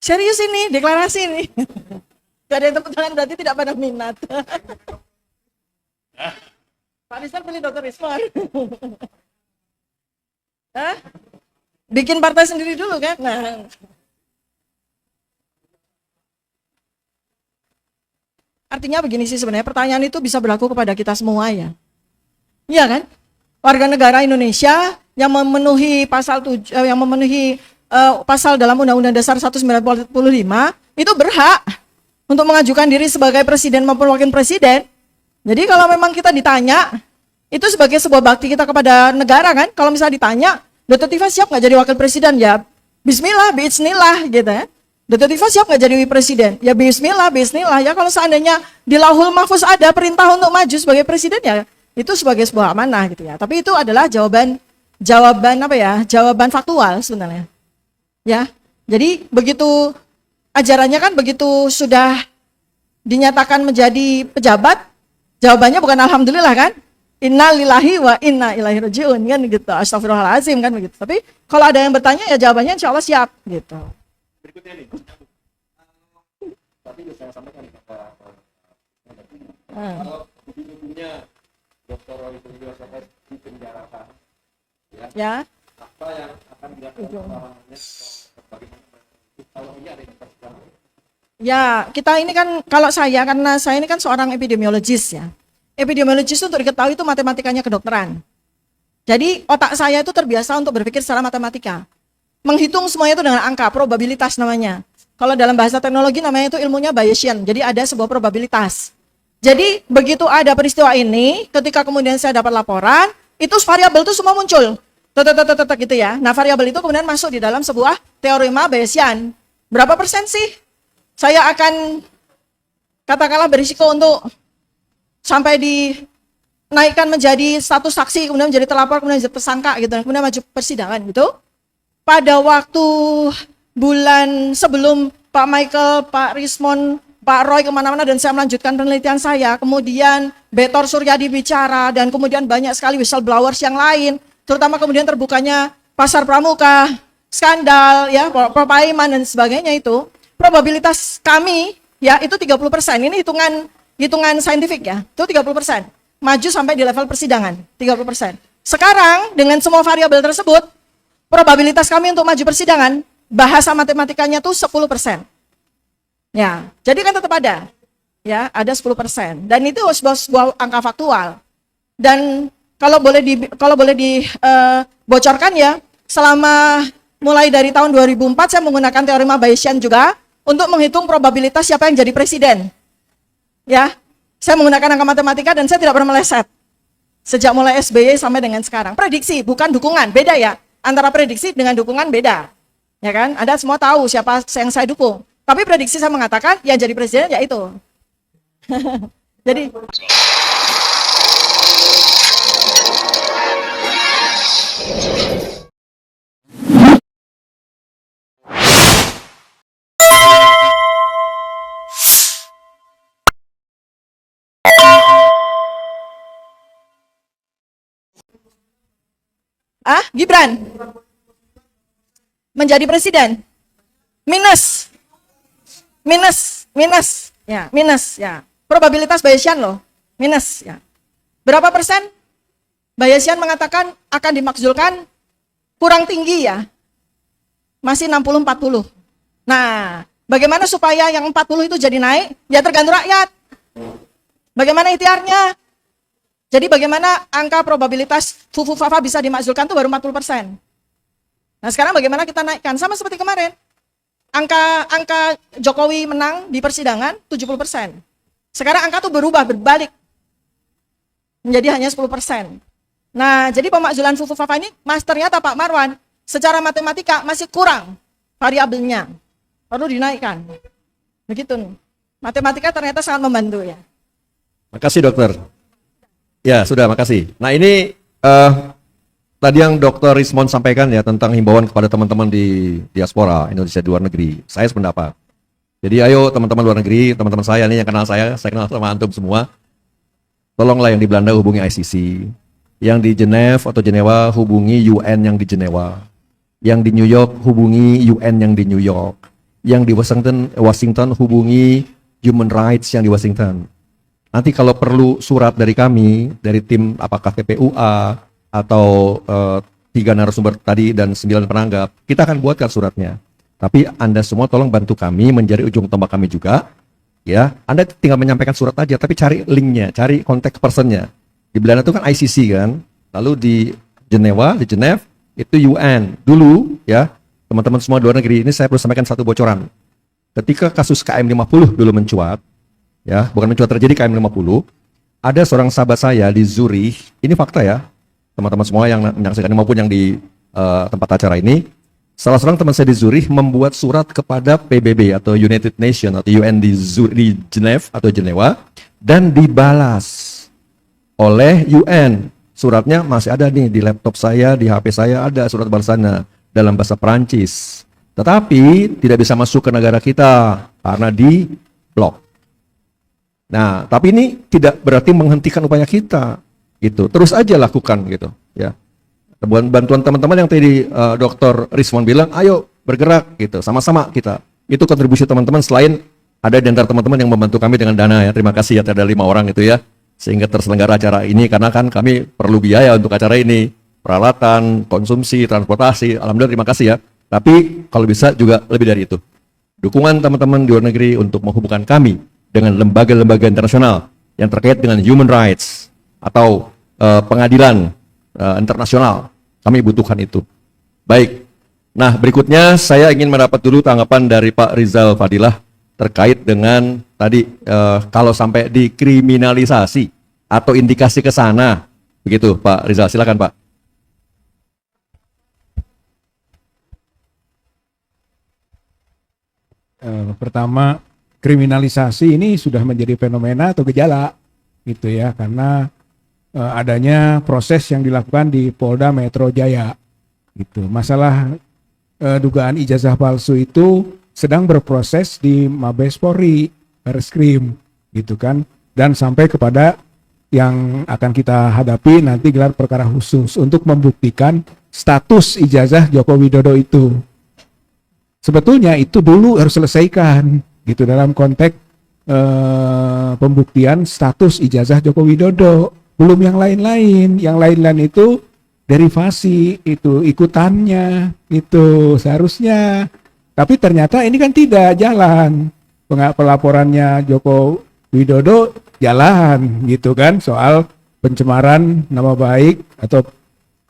Serius ini, deklarasi ini. Gak ada yang tepuk tangan berarti tidak pada minat. Pak Rizal pilih Dr. Rismon. Hah? Bikin partai sendiri dulu kan? Nah. Artinya begini sih sebenarnya, pertanyaan itu bisa berlaku kepada kita semua ya. Iya kan? Warga negara Indonesia yang memenuhi pasal dalam Undang-Undang Dasar 1945 itu berhak untuk mengajukan diri sebagai presiden maupun wakil presiden. Jadi kalau memang kita ditanya, itu sebagai sebuah bakti kita kepada negara kan. Kalau misalnya ditanya, Dr. Tifa siap nggak jadi wakil presiden? Ya bismillah, biiznillah gitu ya. Dr. Tifa siap nggak jadi presiden? Ya bismillah, biiznillah. Ya kalau seandainya di Lauhul Mahfuz ada perintah untuk maju sebagai presiden ya itu sebagai sebuah amanah gitu ya. Tapi itu adalah jawaban apa ya? Jawaban faktual sebenarnya. Ya. Jadi begitu ajarannya kan begitu sudah dinyatakan menjadi pejabat, jawabannya bukan alhamdulillah kan? Inna lillahi wa inna ilaihi rajiun kan gitu. Astagfirullahalazim kan begitu. Tapi kalau ada yang bertanya ya jawabannya insya Allah siap gitu. Berikutnya nih, tadi saya sampaikan kalau bukunya Dr. Roy Suryo sampai dipenjarakan, Ya. apa yang akan dilakukan orangnya kalau ini ada yang terjadi? Ya, kita ini kan kalau karena saya ini kan seorang epidemiologis ya. Epidemiologis untuk diketahui itu matematikanya kedokteran. Jadi otak saya itu terbiasa untuk berpikir secara matematika. Menghitung semuanya itu dengan angka, probabilitas namanya. Kalau dalam bahasa teknologi namanya itu ilmunya Bayesian. Jadi ada sebuah probabilitas. Jadi begitu ada peristiwa ini, ketika kemudian saya dapat laporan, itu variabel itu semua muncul. Gitu ya. Nah variabel itu kemudian masuk di dalam sebuah teorema Bayesian. Berapa persen sih saya akan katakanlah berisiko untuk sampai dinaikkan menjadi status saksi, kemudian menjadi terlapor, kemudian menjadi tersangka gitu, kemudian maju persidangan gitu. Pada waktu bulan sebelum Pak Michael, Pak Rismon, Pak Roy kemana-mana dan saya melanjutkan penelitian saya, kemudian Betor Suryadi bicara dan kemudian banyak sekali whistleblowers yang lain, terutama kemudian terbukanya pasar pramuka, skandal, ya, Propaiman dan sebagainya itu, probabilitas kami ya itu 30%. Ini hitungan saintifik ya, itu 30%. Maju sampai di level persidangan, 30%. Sekarang dengan semua variabel tersebut, probabilitas kami untuk maju persidangan, bahasa matematikanya tuh 10%. Ya, jadi kan tetap ada. Ya, ada 10%. Dan itu sebuah angka faktual. Dan kalau boleh dibocorkan ya, selama mulai dari tahun 2004 saya menggunakan teorema Bayesian juga untuk menghitung probabilitas siapa yang jadi presiden. Ya, saya menggunakan angka matematika dan saya tidak pernah meleset. Sejak mulai SBY sampai dengan sekarang. Prediksi, bukan dukungan, beda ya. Antara prediksi dengan dukungan beda. Ya kan? Anda semua tahu siapa yang saya dukung. Tapi prediksi saya mengatakan yang jadi presiden ya itu. Jadi Gibran menjadi presiden minus ya probabilitas Bayesian loh minus ya berapa persen Bayesian mengatakan akan dimakzulkan kurang tinggi ya masih 60-40. Nah bagaimana supaya yang 40 itu jadi naik ya tergantung rakyat. Bagaimana ikhtiarnya? Jadi bagaimana angka probabilitas Fufu Fafa bisa dimakzulkan itu baru 40%. Nah sekarang bagaimana kita naikkan? Sama seperti kemarin. Angka Jokowi menang di persidangan 70%. Sekarang angka itu berubah, berbalik. Menjadi hanya 10%. Nah jadi pemakzulan Fufu Fafa ini, ternyata Pak Marwan, secara matematika masih kurang variabelnya. Perlu dinaikkan. Begitu nih. Matematika ternyata sangat membantu ya. Makasih dokter. Ya, sudah, makasih. Nah, ini tadi yang Dr. Rismon sampaikan ya tentang himbauan kepada teman-teman di diaspora Indonesia di luar negeri. Saya sependapat. Jadi ayo teman-teman luar negeri, teman-teman saya ini yang kenal saya kenal sama antum semua. Tolonglah yang di Belanda hubungi ICC. Yang di Geneva atau Jenewa hubungi UN yang di Jenewa. Yang di New York hubungi UN yang di New York. yang di Washington hubungi Human Rights yang di Washington. Nanti kalau perlu surat dari kami, dari tim apakah TPUA atau 3 narasumber tadi dan 9 penanggap, kita akan buatkan suratnya. Tapi Anda semua tolong bantu kami menjadi ujung tombak kami juga. Ya, Anda tinggal menyampaikan surat aja, tapi cari linknya, cari kontak personnya. Di Belanda itu kan ICC kan, lalu di Geneva itu UN. Dulu ya, teman-teman semua di luar negeri, ini saya perlu sampaikan satu bocoran. Ketika kasus KM50 dulu mencuat, ya, bukan mencuat, terjadi KM50, ada seorang sahabat saya di Zurich, ini fakta ya, teman-teman semua yang menyaksikan ini maupun yang di tempat acara ini, salah seorang teman saya di Zurich membuat surat kepada PBB atau United Nations atau UN di Geneva atau Jenewa dan dibalas oleh UN. Suratnya masih ada nih di laptop saya, di HP saya ada surat balasannya dalam bahasa Perancis. Tetapi tidak bisa masuk ke negara kita karena di blok. Nah, tapi ini tidak berarti menghentikan upaya kita, gitu. Terus aja lakukan, gitu, ya. Bantuan teman-teman yang tadi Dr. Rismon bilang, ayo bergerak, gitu, sama-sama kita. Itu kontribusi teman-teman selain ada di antara teman-teman yang membantu kami dengan dana ya. Terima kasih ya, ada 5 orang itu ya, sehingga terselenggara acara ini karena kan kami perlu biaya untuk acara ini, peralatan, konsumsi, transportasi. Alhamdulillah terima kasih ya. Tapi kalau bisa juga lebih dari itu. Dukungan teman-teman di luar negeri untuk menghubungkan kami dengan lembaga-lembaga internasional yang terkait dengan human rights atau pengadilan internasional, kami butuhkan itu. Baik. Nah, berikutnya saya ingin mendapat dulu tanggapan dari Pak Rizal Fadilah terkait dengan tadi kalau sampai dikriminalisasi atau indikasi ke sana. Begitu, Pak Rizal. Silakan, Pak. Pertama, kriminalisasi ini sudah menjadi fenomena atau gejala gitu ya, karena adanya proses yang dilakukan di Polda Metro Jaya gitu. Masalah dugaan ijazah palsu itu sedang berproses di Mabes Polri, Barreskrim gitu kan, dan sampai kepada yang akan kita hadapi nanti gelar perkara khusus untuk membuktikan status ijazah Joko Widodo itu. Sebetulnya itu dulu harus selesaikan gitu dalam konteks pembuktian status ijazah Joko Widodo, belum yang lain-lain. Yang lain-lain itu derivasi, itu ikutannya, itu seharusnya. Tapi ternyata ini kan tidak jalan. Pelaporannya Joko Widodo jalan gitu kan, soal pencemaran nama baik atau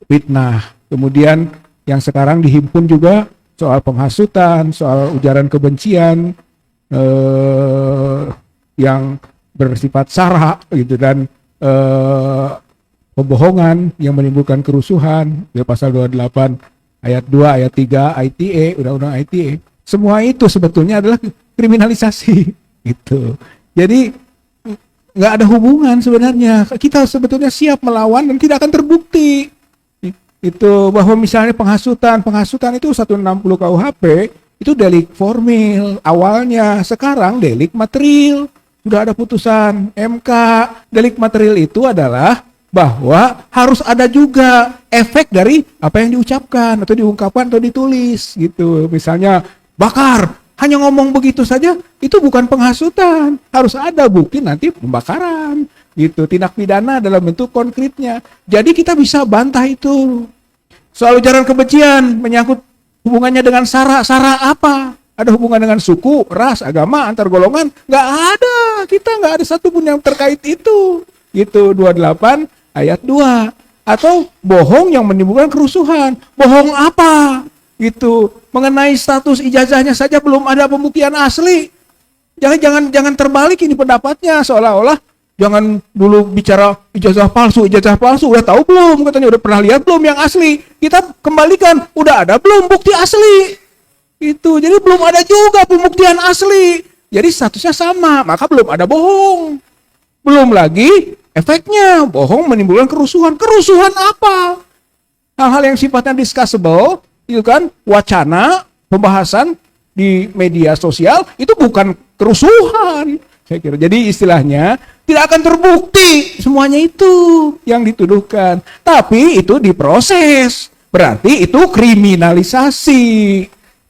fitnah. Kemudian yang sekarang dihimpun juga soal penghasutan, soal ujaran kebencian yang bersifat sara gitu, dan pembohongan yang menimbulkan kerusuhan di pasal 28 ayat 2 ayat 3 ITE, undang-undang ITE. Semua itu sebetulnya adalah kriminalisasi gitu. Jadi nggak ada hubungan sebenarnya. Kita sebetulnya siap melawan dan tidak akan terbukti. Itu bahwa misalnya penghasutan itu 160 KUHP itu delik formil awalnya, sekarang delik material. Sudah ada putusan MK. Delik material itu adalah bahwa harus ada juga efek dari apa yang diucapkan atau diungkapkan atau ditulis gitu. Misalnya bakar, hanya ngomong begitu saja itu bukan penghasutan, harus ada bukti nanti pembakaran gitu, tindak pidana dalam bentuk konkretnya. Jadi kita bisa bantah itu. Soal ujaran kebencian menyangkut hubungannya dengan sara apa? Ada hubungan dengan suku, ras, agama, antar golongan? Nggak ada. Kita nggak ada satupun yang terkait itu. Gitu, 28 ayat 2. Atau bohong yang menimbulkan kerusuhan. Bohong apa? Gitu. Mengenai status ijazahnya saja belum ada pembuktian asli. Jangan terbalik ini pendapatnya, seolah-olah jangan dulu bicara ijazah palsu, udah tahu belum, katanya udah pernah lihat belum yang asli. Kita kembalikan, udah ada belum bukti asli. Itu, jadi belum ada juga pembuktian asli. Jadi statusnya sama, maka belum ada bohong. Belum lagi efeknya, bohong menimbulkan kerusuhan. Kerusuhan apa? Hal-hal yang sifatnya discussable, itu kan wacana, pembahasan di media sosial, itu bukan kerusuhan. Saya kira. Jadi istilahnya tidak akan terbukti semuanya itu yang dituduhkan. Tapi itu diproses. Berarti itu kriminalisasi.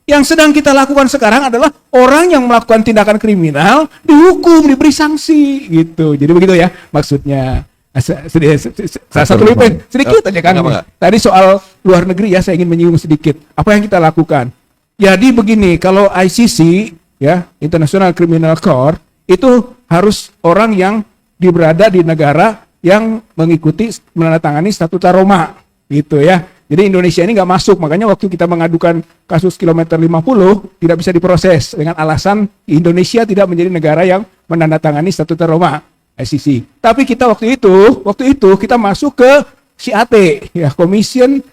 Yang sedang kita lakukan sekarang adalah orang yang melakukan tindakan kriminal dihukum, diberi sanksi gitu. Jadi begitu ya maksudnya. Satu sedikit aja kan. Tadi soal luar negeri ya, saya ingin menyinggung sedikit. Apa yang kita lakukan? Jadi begini, kalau ICC ya, International Criminal Court, itu harus orang yang berada di negara yang mengikuti menandatangani Statuta Roma gitu ya. Jadi Indonesia ini nggak masuk, makanya waktu kita mengadukan kasus kilometer 50 tidak bisa diproses dengan alasan Indonesia tidak menjadi negara yang menandatangani Statuta Roma ICC. Tapi kita waktu itu kita masuk ke CAT ya, Commission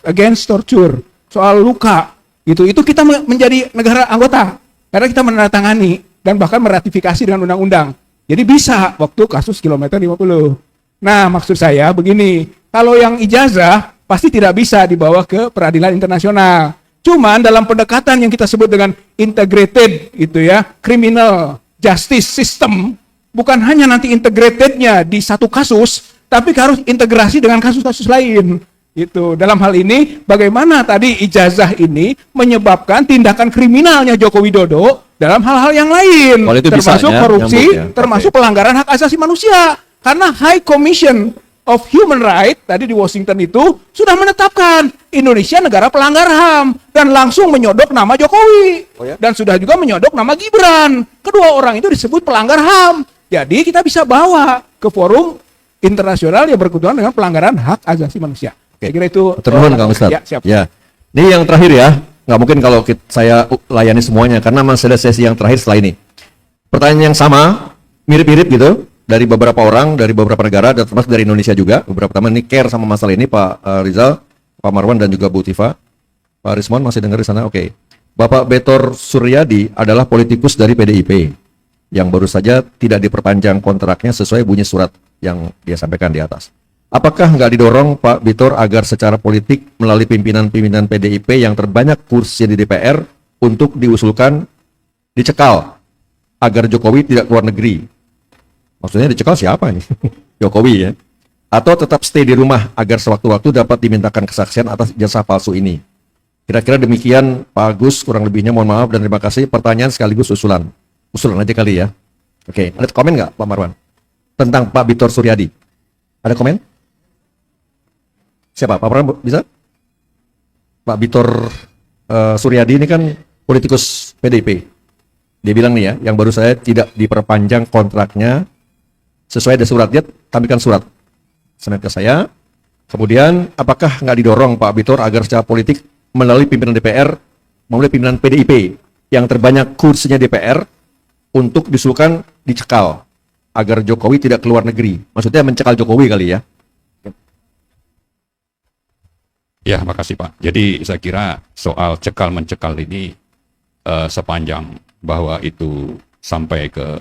Against Torture, soal luka gitu. Itu kita menjadi negara anggota karena kita menandatangani dan bahkan meratifikasi dengan undang-undang. Jadi bisa waktu kasus kilometer 50. Nah, maksud saya begini, kalau yang ijazah pasti tidak bisa dibawa ke peradilan internasional. Cuman dalam pendekatan yang kita sebut dengan integrated itu ya, criminal justice system, bukan hanya nanti integratednya di satu kasus, tapi harus integrasi dengan kasus-kasus lain. Itu dalam hal ini bagaimana tadi ijazah ini menyebabkan tindakan kriminalnya Joko Widodo dalam hal-hal yang lain, termasuk korupsi, termasuk pelanggaran hak asasi manusia. Karena High Commission of Human Rights tadi di Washington itu sudah menetapkan Indonesia negara pelanggar HAM dan langsung menyodok nama Jokowi dan sudah juga menyodok nama Gibran. Kedua orang itu disebut pelanggar HAM. Jadi kita bisa bawa ke forum internasional yang berkaitan dengan pelanggaran hak asasi manusia. Saya kira itu. Ternuhun Kang Ustaz. Ya, siap. Ya. Ini yang terakhir ya. Nggak mungkin kalau saya layani semuanya karena masih ada sesi yang terakhir setelah ini. Pertanyaan yang sama, mirip-mirip gitu. Dari beberapa orang, dari beberapa negara, dan termasuk dari Indonesia juga. Beberapa teman ini care sama masalah ini, Pak Rizal, Pak Marwan, dan juga Bu Tifa. Pak Rismon masih dengar di sana? Oke. Bapak Betor Suryadi adalah politikus dari PDIP, yang baru saja tidak diperpanjang kontraknya sesuai bunyi surat yang dia sampaikan di atas. Apakah nggak didorong Pak Betor agar secara politik melalui pimpinan-pimpinan PDIP yang terbanyak kursi di DPR untuk diusulkan dicekal agar Jokowi tidak keluar negeri? Maksudnya dicekal siapa nih? Jokowi ya? Atau tetap stay di rumah agar sewaktu-waktu dapat dimintakan kesaksian atas jasa palsu ini? Kira-kira demikian Pak Agus, kurang lebihnya mohon maaf dan terima kasih. Pertanyaan sekaligus usulan. Usulan aja kali ya. Oke, ada komen nggak Pak Marwan? Tentang Pak Betor Suryadi. Ada komen? Siapa? Pak Marwan bisa? Pak Betor Suryadi ini kan politikus PDIP. Dia bilang nih ya, yang baru saya tidak diperpanjang kontraknya sesuai dengan surat, dia tampilkan surat senet ke saya. Kemudian apakah nggak didorong Pak Betor agar secara politik melalui pimpinan DPR, melalui pimpinan PDIP yang terbanyak kursinya DPR untuk diusulkan dicekal agar Jokowi tidak keluar negeri? Maksudnya mencekal Jokowi kali ya? Ya, makasih Pak. Jadi saya kira soal cekal-mencekal ini sepanjang bahwa itu sampai ke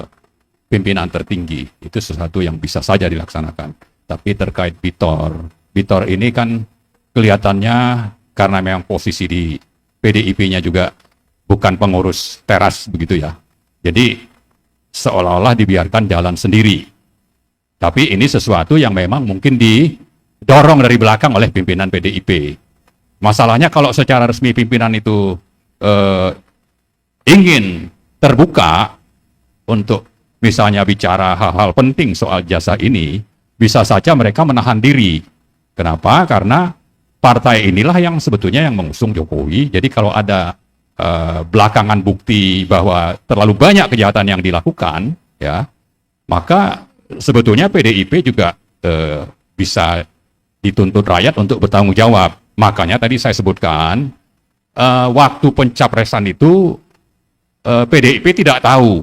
pimpinan tertinggi, itu sesuatu yang bisa saja dilaksanakan. Tapi terkait Betor ini kan kelihatannya karena memang posisi di PDIP-nya juga bukan pengurus teras begitu ya. Jadi seolah-olah dibiarkan jalan sendiri. Tapi ini sesuatu yang memang mungkin didorong dari belakang oleh pimpinan PDIP. Masalahnya kalau secara resmi pimpinan itu ingin terbuka untuk misalnya bicara hal-hal penting soal jasa ini, bisa saja mereka menahan diri. Kenapa? Karena partai inilah yang sebetulnya yang mengusung Jokowi. Jadi kalau ada belakangan bukti bahwa terlalu banyak kejahatan yang dilakukan, ya, maka sebetulnya PDIP juga bisa dituntut rakyat untuk bertanggung jawab. Makanya tadi saya sebutkan waktu pencapresan itu PDIP tidak tahu.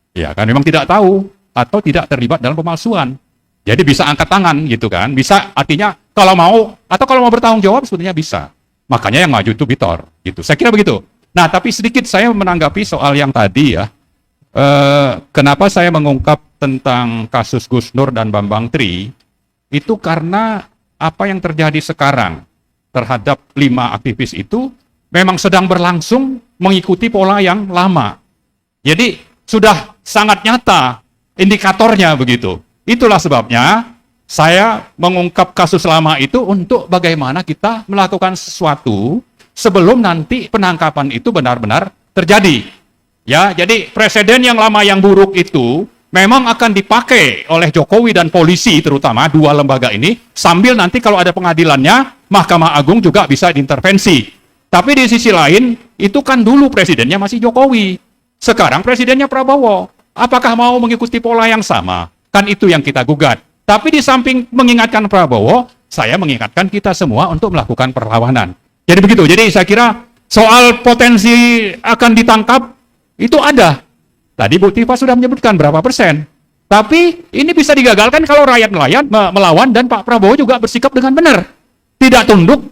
Ya kan, memang tidak tahu atau tidak terlibat dalam pemalsuan. Jadi bisa angkat tangan gitu kan. Bisa artinya kalau mau atau kalau mau bertanggung jawab sebetulnya bisa. Makanya yang maju itu Betor gitu. Saya kira begitu. Nah, tapi sedikit saya menanggapi soal yang tadi ya. Kenapa saya mengungkap tentang kasus Gus Nur dan Bambang Tri itu karena apa yang terjadi sekarang terhadap 5 aktivis itu memang sedang berlangsung mengikuti pola yang lama. Jadi sudah sangat nyata indikatornya begitu. Itulah sebabnya saya mengungkap kasus lama itu untuk bagaimana kita melakukan sesuatu sebelum nanti penangkapan itu benar-benar terjadi. Ya, jadi presiden yang lama yang buruk itu memang akan dipakai oleh Jokowi dan polisi, terutama dua lembaga ini, sambil nanti kalau ada pengadilannya, Mahkamah Agung juga bisa diintervensi. Tapi di sisi lain, itu kan dulu presidennya masih Jokowi. Sekarang presidennya Prabowo. Apakah mau mengikuti pola yang sama? Kan itu yang kita gugat. Tapi di samping mengingatkan Prabowo, saya mengingatkan kita semua untuk melakukan perlawanan. Jadi begitu. Jadi saya kira soal potensi akan ditangkap itu ada. Tadi Bu Tifa sudah menyebutkan berapa persen. Tapi ini bisa digagalkan kalau rakyat nelayan melawan dan Pak Prabowo juga bersikap dengan benar. Tidak tunduk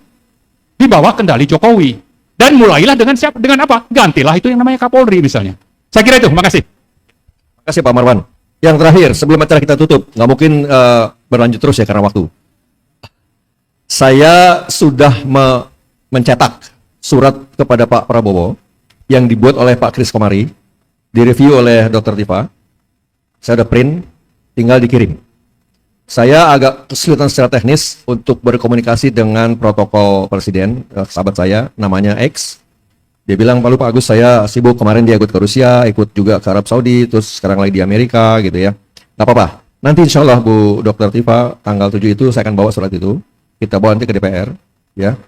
di bawah kendali Jokowi. Dan mulailah dengan siapa? Dengan apa? Gantilah itu yang namanya Kapolri misalnya. Saya kira itu. Makasih. Terima kasih Pak Marwan. Yang terakhir, sebelum acara kita tutup, nggak mungkin berlanjut terus ya karena waktu. Saya sudah mencetak surat kepada Pak Prabowo yang dibuat oleh Pak Kris Komari, direview oleh Dr. Tifa. Saya udah print, tinggal dikirim. Saya agak kesulitan secara teknis untuk berkomunikasi dengan protokol presiden, sahabat saya, namanya X. Dia bilang, Pak Agus, saya sibuk, kemarin dia ikut ke Rusia, ikut juga ke Arab Saudi, terus sekarang lagi di Amerika, gitu ya. Nggak apa-apa. Nanti insya Allah Bu Dr. Tifa, tanggal 7 itu saya akan bawa surat itu. Kita bawa nanti ke DPR, ya.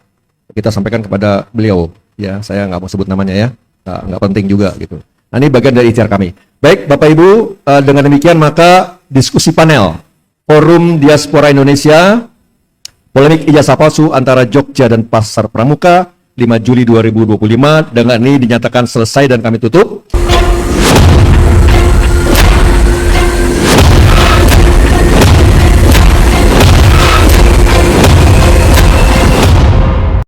Kita sampaikan kepada beliau, ya. Saya nggak mau sebut namanya ya, nggak penting juga gitu. Nah, ini bagian dari ikhtiar kami. Baik, Bapak Ibu, dengan demikian maka diskusi panel Forum Diaspora Indonesia, polemik ijazah palsu antara Jogja dan Pasar Pramuka, 5 Juli 2025, dengan ini dinyatakan selesai dan kami tutup.